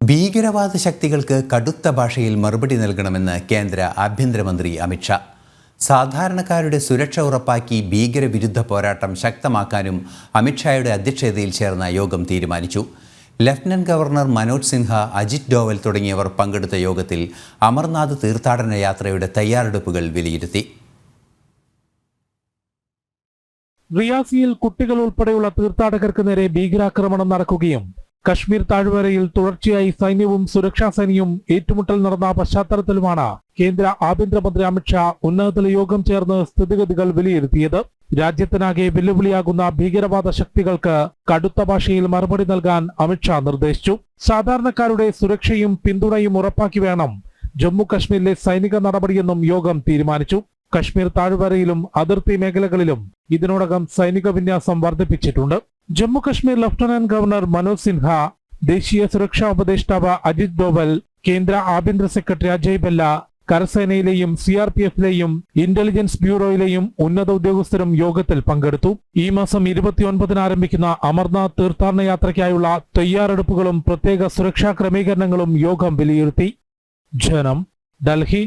ഭീകരവാദ ശക്തികൾക്ക് കടുത്ത ഭാഷയിൽ മറുപടി നൽകണമെന്ന് കേന്ദ്ര ആഭ്യന്തരമന്ത്രി അമിത്ഷാ. സാധാരണക്കാരുടെ സുരക്ഷ ഉറപ്പാക്കി ഭീകരവിരുദ്ധ പോരാട്ടം ശക്തമാക്കാനും അമിത്ഷായുടെ അധ്യക്ഷതയിൽ ചേർന്ന യോഗം തീരുമാനിച്ചു. ലഫ്റ്റനന്റ് ഗവർണർ മനോജ് സിൻഹ, അജിത് ഡോവൽ തുടങ്ങിയവർ പങ്കെടുത്ത യോഗത്തിൽ അമർനാഥ് തീർത്ഥാടന യാത്രയുടെ തയ്യാറെടുപ്പുകൾ വിലയിരുത്തി. റിയാസിയിൽ കുട്ടികൾ ഉൾപ്പെടെയുള്ള തീർത്ഥാടകർക്ക് നേരെ ഭീകരാക്രമണം നടക്കുകയും കശ്മീർ താഴ്വരയിൽ തുടർച്ചയായി സൈന്യവും സുരക്ഷാ സേനയും ഏറ്റുമുട്ടൽ നടന്ന പശ്ചാത്തലത്തിലുമാണ് കേന്ദ്ര ആഭ്യന്തരമന്ത്രി അമിത്ഷാ ഉന്നതതല യോഗം ചേർന്ന് സ്ഥിതിഗതികൾ വിലയിരുത്തിയത്. രാജ്യത്തിനാകെ വെല്ലുവിളിയാകുന്ന ഭീകരവാദ ശക്തികൾക്ക് കടുത്ത ഭാഷയിൽ മറുപടി നൽകാൻ അമിത്ഷാ നിർദ്ദേശിച്ചു. സാധാരണക്കാരുടെ സുരക്ഷയും പിന്തുണയും ഉറപ്പാക്കി വേണം ജമ്മു കശ്മീരിലെ സൈനിക നടപടിയെന്നും യോഗം തീരുമാനിച്ചു. കശ്മീർ താഴ്വരയിലും അതിർത്തി മേഖലകളിലും ഇതിനോടകം സൈനിക വിന്യാസം വർദ്ധിപ്പിച്ചിട്ടുണ്ട്. ജമ്മു കശ്മീർ ലഫ്റ്റനന്റ് ഗവർണർ മനോജ് സിൻഹ, ദേശീയ സുരക്ഷാ ഉപദേഷ്ടാവ് അജിത് ഡോവൽ, കേന്ദ്ര ആഭ്യന്തര സെക്രട്ടറി അജയ് ഭല്ല, കരസേനയിലെയും CRPF-ലെയും ഇന്റലിജൻസ് ബ്യൂറോയിലെയും ഉന്നത ഉദ്യോഗസ്ഥരും യോഗത്തിൽ പങ്കെടുത്തു. ഈ മാസം 29-ന് ആരംഭിക്കുന്ന അമർനാഥ് തീർത്ഥാടന യാത്രയ്ക്കായുള്ള തയ്യാറെടുപ്പുകളും പ്രത്യേക സുരക്ഷാ ക്രമീകരണങ്ങളും യോഗം വിലയിരുത്തി. ജനം, ഡൽഹി.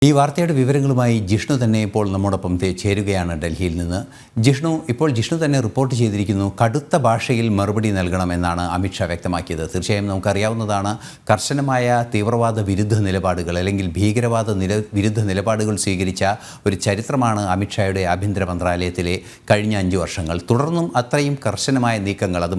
ഈ വാർത്തയുടെ വിവരങ്ങളുമായി ജിഷ്ണു തന്നെ ഇപ്പോൾ നമ്മോടൊപ്പം ചേരുകയാണ് ഡൽഹിയിൽ നിന്ന്. ജിഷ്ണു തന്നെ റിപ്പോർട്ട് ചെയ്തിരിക്കുന്നു, കടുത്ത ഭാഷയിൽ മറുപടി നൽകണമെന്നാണ് അമിത്ഷാ വ്യക്തമാക്കിയത്. തീർച്ചയായും നമുക്കറിയാവുന്നതാണ്, കർശനമായ തീവ്രവാദ വിരുദ്ധ നിലപാടുകൾ അല്ലെങ്കിൽ ഭീകരവാദ വിരുദ്ധ നിലപാടുകൾ സ്വീകരിച്ച ഒരു ചരിത്രമാണ് അമിത്ഷായുടെ ആഭ്യന്തര മന്ത്രാലയത്തിലെ കഴിഞ്ഞ 5 വർഷങ്ങൾ. തുടർന്നും അത്രയും കർശനമായ നീക്കങ്ങൾ, അത്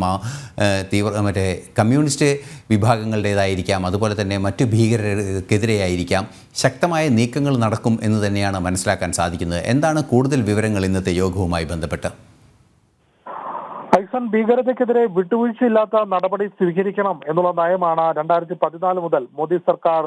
കമ്മ്യൂണിസ്റ്റ് വിഭാഗങ്ങളുടേതായിരിക്കാം, അതുപോലെ തന്നെ മറ്റു ഭീകരർക്കെതിരെയായിരിക്കാം, ശക്തമായ നീക്കങ്ങൾ നടക്കും എന്ന് തന്നെയാണ് മനസ്സിലാക്കാൻ സാധിക്കുന്നത്. എന്താണ് കൂടുതൽ വിവരങ്ങൾ ഇന്നത്തെ യോഗവുമായി ബന്ധപ്പെട്ട്? ഭീകരതയ്ക്കെതിരെ വിട്ടുവീഴ്ചയില്ലാത്ത നടപടി സ്വീകരിക്കണം എന്നുള്ള നയമാണ് 2014 മുതൽ മോദി സർക്കാർ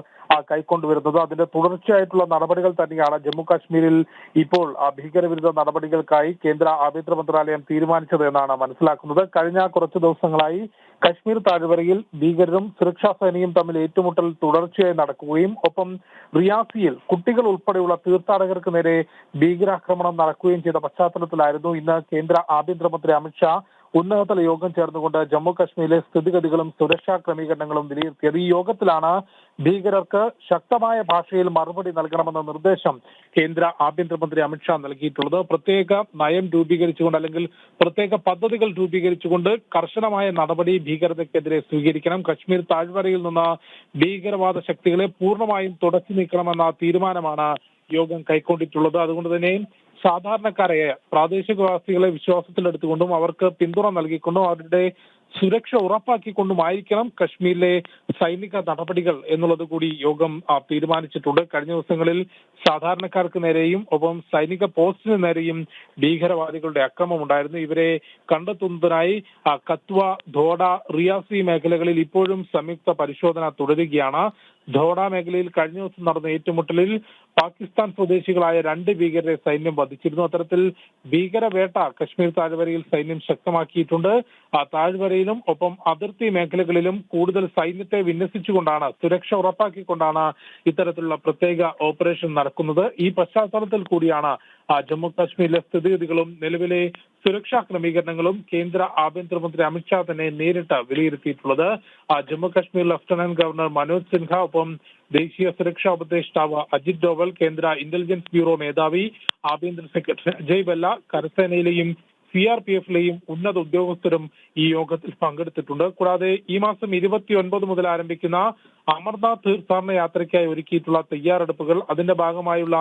കൈക്കൊണ്ടുവരുന്നത്. അതിന്റെ തുടർച്ചയായിട്ടുള്ള നടപടികൾ തന്നെയാണ് ജമ്മു കാശ്മീരിൽ ഇപ്പോൾ ഭീകരവിരുദ്ധ നടപടികൾക്കായി കേന്ദ്ര ആഭ്യന്തര മന്ത്രാലയം തീരുമാനിച്ചത് എന്നാണ് മനസ്സിലാക്കുന്നത്. കഴിഞ്ഞ കുറച്ചു ദിവസങ്ങളായി കശ്മീർ താഴ്വരയിൽ ഭീകരരും സുരക്ഷാ സേനയും തമ്മിൽ ഏറ്റുമുട്ടൽ തുടർച്ചയായി നടക്കുകയും ഒപ്പം റിയാസിയിൽ കുട്ടികൾ ഉൾപ്പെടെയുള്ള തീർത്ഥാടകർക്ക് നേരെ ഭീകരാക്രമണം നടക്കുകയും ചെയ്ത പശ്ചാത്തലത്തിലായിരുന്നു ഇന്ന് കേന്ദ്ര ആഭ്യന്തരമന്ത്രി അമിത്ഷാ ഉന്നതതല യോഗം ചേർന്നുകൊണ്ട് ജമ്മു കാശ്മീരിലെ സ്ഥിതിഗതികളും സുരക്ഷാ ക്രമീകരണങ്ങളും വിലയിരുത്തിയത്. ഈ യോഗത്തിലാണ് ഭീകരർക്ക് ശക്തമായ ഭാഷയിൽ മറുപടി നൽകണമെന്ന നിർദ്ദേശം കേന്ദ്ര ആഭ്യന്തരമന്ത്രി അമിത്ഷാ നൽകിയിട്ടുള്ളത്. പ്രത്യേക നയം രൂപീകരിച്ചുകൊണ്ട് അല്ലെങ്കിൽ പ്രത്യേക പദ്ധതികൾ രൂപീകരിച്ചുകൊണ്ട് കർശനമായ നടപടി ഭീകരതയ്ക്കെതിരെ സ്വീകരിക്കണം. കശ്മീർ താഴ്വരയിൽ നിന്ന് ഭീകരവാദ ശക്തികളെ പൂർണ്ണമായും തുടച്ചു നീക്കണമെന്ന തീരുമാനമാണ് യോഗം കൈക്കൊണ്ടിട്ടുള്ളത്. അതുകൊണ്ട് തന്നെ സാധാരണക്കാരെ, പ്രാദേശികവാസികളെ വിശ്വാസത്തിലെടുത്തുകൊണ്ടും അവർക്ക് പിന്തുണ നൽകിക്കൊണ്ടും അവരുടെ സുരക്ഷ ഉറപ്പാക്കിക്കൊണ്ടുമായിരിക്കണം കശ്മീരിലെ സൈനിക നടപടികൾ എന്നുള്ളത് കൂടി യോഗം തീരുമാനിച്ചിട്ടുണ്ട്. കഴിഞ്ഞ ദിവസങ്ങളിൽ സാധാരണക്കാർക്ക് നേരെയും ഒപ്പം സൈനിക പോസ്റ്റിന് നേരെയും ഭീകരവാദികളുടെ അക്രമം ഉണ്ടായിരുന്നു. ഇവരെ കണ്ടെത്തുന്നതിനായി കത്വ, ധോഡ, റിയാസി മേഖലകളിൽ ഇപ്പോഴും സംയുക്ത പരിശോധന തുടരുകയാണ്. ധോഡ മേഖലയിൽ കഴിഞ്ഞ ദിവസം നടന്ന ഏറ്റുമുട്ടലിൽ പാകിസ്ഥാൻ സ്വദേശികളായ 2 ഭീകരരെ സൈന്യം വധിച്ചിരുന്നു. അത്തരത്തിൽ ഭീകരവേട്ട കശ്മീർ താഴ്വരയിൽ സൈന്യം ശക്തമാക്കിയിട്ടുണ്ട്. താഴ്വരയിലും ഒപ്പം അതിർത്തി മേഖലകളിലും കൂടുതൽ സൈന്യത്തെ വിന്യസിച്ചുകൊണ്ടാണ്, സുരക്ഷ ഉറപ്പാക്കിക്കൊണ്ടാണ് ഇത്തരത്തിലുള്ള പ്രത്യേക ഓപ്പറേഷൻ നടക്കുന്നത്. ഈ പശ്ചാത്തലത്തിൽ കൂടിയാണ് ജമ്മു കാശ്മീരിലെ സ്ഥിതിഗതികളും നിലവിലെ സുരക്ഷാ ക്രമീകരണങ്ങളും കേന്ദ്ര ആഭ്യന്തരമന്ത്രി അമിത്ഷാ തന്നെ നേരിട്ട് വിലയിരുത്തിയിട്ടുള്ളത്. ജമ്മു കാശ്മീർ ലഫ്റ്റനന്റ് ഗവർണർ മനോജ് സിൻഹ, ഒപ്പം ദേശീയ സുരക്ഷാ ഉപദേഷ്ടാവ് അജിത് ഡോവൽ, കേന്ദ്ര ഇന്റലിജൻസ് ബ്യൂറോ മേധാവി, ആഭ്യന്തര സെക്രട്ടറി അജയ് ഭല്ല, കരസേനയിലെയും CRPF-ലെയും ഉന്നത ഉദ്യോഗസ്ഥരും ഈ യോഗത്തിൽ പങ്കെടുത്തിട്ടുണ്ട്. കൂടാതെ ഈ മാസം 29 മുതൽ ആരംഭിക്കുന്ന അമർനാഥ് തീർത്ഥാടന യാത്രയ്ക്കായി ഒരുക്കിയിട്ടുള്ള തയ്യാറെടുപ്പുകൾ, അതിന്റെ ഭാഗമായുള്ള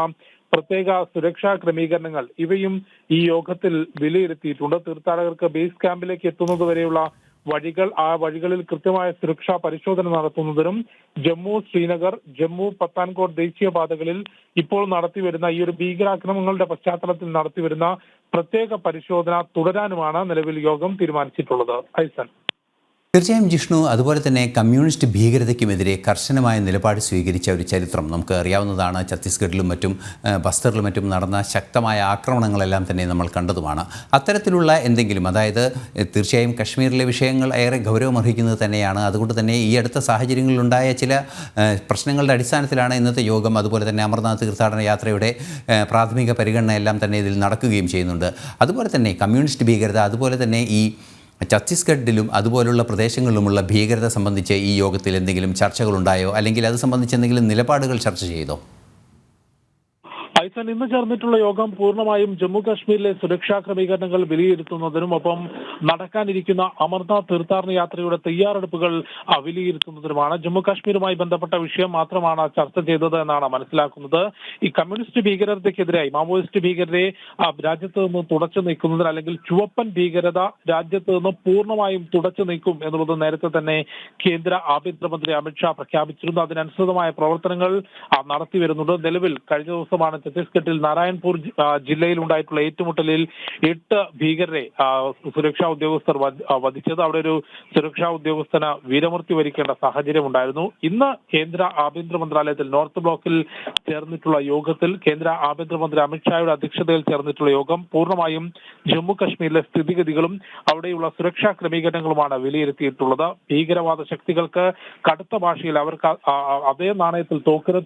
പ്രത്യേക സുരക്ഷാ ക്രമീകരണങ്ങൾ, ഇവയും ഈ യോഗത്തിൽ വിലയിരുത്തിയിട്ടുണ്ട്. തീർത്ഥാടകർക്ക് ബേസ് ക്യാമ്പിലേക്ക് എത്തുന്നത് വരെയുള്ള വഴികൾ, ആ വഴികളിൽ കൃത്യമായ സുരക്ഷാ പരിശോധന നടത്തുന്നതിനും ജമ്മു, ശ്രീനഗർ, ജമ്മു, പത്താൻകോട്ട് ദേശീയപാതകളിൽ ഇപ്പോൾ നടത്തിവരുന്ന ഈ ഒരു ഭീകരാക്രമണങ്ങളുടെ പശ്ചാത്തലത്തിൽ നടത്തിവരുന്ന പ്രത്യേക പരിശോധന തുടരാനുമാണ് നിലവിൽ യോഗം തീരുമാനിച്ചിട്ടുള്ളത്. ഐസൻ. തീർച്ചയായും ജിഷ്ണു, അതുപോലെ തന്നെ കമ്മ്യൂണിസ്റ്റ് ഭീകരതയ്ക്കുമെതിരെ കർശനമായ നിലപാട് സ്വീകരിച്ച ഒരു ചരിത്രം നമുക്ക് അറിയാവുന്നതാണ്. ഛത്തീസ്ഗഡിലും മറ്റും ബസ്തറിലും മറ്റും നടന്ന ശക്തമായ ആക്രമണങ്ങളെല്ലാം തന്നെ നമ്മൾ കണ്ടതുമാണ്. അത്തരത്തിലുള്ള എന്തെങ്കിലും, അതായത് തീർച്ചയായും കശ്മീരിലെ വിഷയങ്ങൾ ഏറെ ഗൗരവമർഹിക്കുന്നത് തന്നെയാണ്. അതുകൊണ്ട് തന്നെ ഈ അടുത്ത സാഹചര്യങ്ങളിലുണ്ടായ ചില പ്രശ്നങ്ങളുടെ അടിസ്ഥാനത്തിലാണ് ഇന്നത്തെ യോഗം. അതുപോലെ തന്നെ അമർനാഥ് തീർത്ഥാടന യാത്രയുടെ പ്രാഥമിക പരിഗണന എല്ലാം തന്നെ ഇതിൽ നടക്കുകയും ചെയ്യുന്നുണ്ട്. അതുപോലെ തന്നെ കമ്മ്യൂണിസ്റ്റ് ഭീകരത, അതുപോലെ തന്നെ ഈ ഛത്തീസ്ഗഡിലും അതുപോലുള്ള പ്രദേശങ്ങളിലുമുള്ള ഭീകരത സംബന്ധിച്ച് ഈ യോഗത്തിൽ എന്തെങ്കിലും ചർച്ചകളുണ്ടായോ, അല്ലെങ്കിൽ അത് സംബന്ധിച്ച് എന്തെങ്കിലും നിലപാടുകൾ ചർച്ച ചെയ്തോ? ഐസൻ, ഇന്ന് ചേർന്നിട്ടുള്ള യോഗം പൂർണ്ണമായും ജമ്മു കാശ്മീരിലെ സുരക്ഷാ ക്രമീകരണങ്ങൾ വിലയിരുത്തുന്നതിനും ഒപ്പം നടക്കാനിരിക്കുന്ന അമർനാഥ് തീർത്ഥാടന യാത്രയുടെ തയ്യാറെടുപ്പുകൾ വിലയിരുത്തുന്നതിനുമാണ്. ജമ്മു കാശ്മീരുമായി ബന്ധപ്പെട്ട വിഷയം മാത്രമാണ് ചർച്ച ചെയ്തത് എന്നാണ് മനസ്സിലാക്കുന്നത്. ഈ കമ്മ്യൂണിസ്റ്റ് ഭീകരതയ്ക്കെതിരായി മാവോയിസ്റ്റ് ഭീകരരെ രാജ്യത്ത് നിന്ന് തുടച്ചു നീക്കുന്നതിന്, അല്ലെങ്കിൽ ചുവപ്പൻ ഭീകരത രാജ്യത്ത് നിന്ന് പൂർണ്ണമായും തുടച്ചു നീക്കും എന്നുള്ളത് നേരത്തെ തന്നെ കേന്ദ്ര ആഭ്യന്തരമന്ത്രി അമിത്ഷാ പ്രഖ്യാപിച്ചിരുന്നു. അതിനനുസൃതമായ പ്രവർത്തനങ്ങൾ നടത്തി വരുന്നുണ്ട്. നിലവിൽ കഴിഞ്ഞ ദിവസമാണ് ഛത്തീസ്ഗഡിൽ നാരായൺപൂർ ജില്ലയിൽ ഉണ്ടായിട്ടുള്ള ഏറ്റുമുട്ടലിൽ 8 ഭീകരരെ സുരക്ഷാ ഉദ്യോഗസ്ഥർ വധിച്ചത്. അവിടെ ഒരു സുരക്ഷാ ഉദ്യോഗസ്ഥന് വീരമൃത്യു വരിക്കേണ്ട സാഹചര്യം ഉണ്ടായിരുന്നു. ഇന്ന് കേന്ദ്ര ആഭ്യന്തര മന്ത്രാലയത്തിൽ നോർത്ത് ബ്ലോക്കിൽ ചേർന്നിട്ടുള്ള യോഗത്തിൽ കേന്ദ്ര ആഭ്യന്തരമന്ത്രി അമിത്ഷായുടെ അധ്യക്ഷതയിൽ ചേർന്നിട്ടുള്ള യോഗം പൂർണ്ണമായും ജമ്മു കാശ്മീരിലെ സ്ഥിതിഗതികളും അവിടെയുള്ള സുരക്ഷാ ക്രമീകരണങ്ങളുമാണ് വിലയിരുത്തിയിട്ടുള്ളത്. ഭീകരവാദ ശക്തികൾക്ക് കടുത്ത ഭാഷയിൽ അവർക്ക് അതേ നാണയത്തിൽ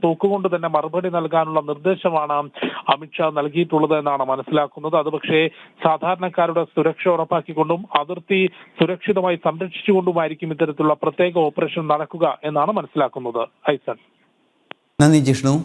തോക്കുകൊണ്ട് തന്നെ മറുപടി നൽകാനുള്ള നിർദ്ദേശമാണ് അമിത്ഷാ നൽകിയിട്ടുള്ളത് എന്നാണ് മനസ്സിലാക്കുന്നത്. അത് പക്ഷേ സാധാരണക്കാരുടെ സുരക്ഷ ഉറപ്പാക്കിക്കൊണ്ടും അതിർത്തി സുരക്ഷിതമായി സംരക്ഷിച്ചുകൊണ്ടുമായിരിക്കും ഇത്തരത്തിലുള്ള പ്രത്യേക ഓപ്പറേഷൻ നടക്കുക എന്നാണ് മനസ്സിലാക്കുന്നത്. ഐസൻ. നന്ദി ജിഷ്ണു.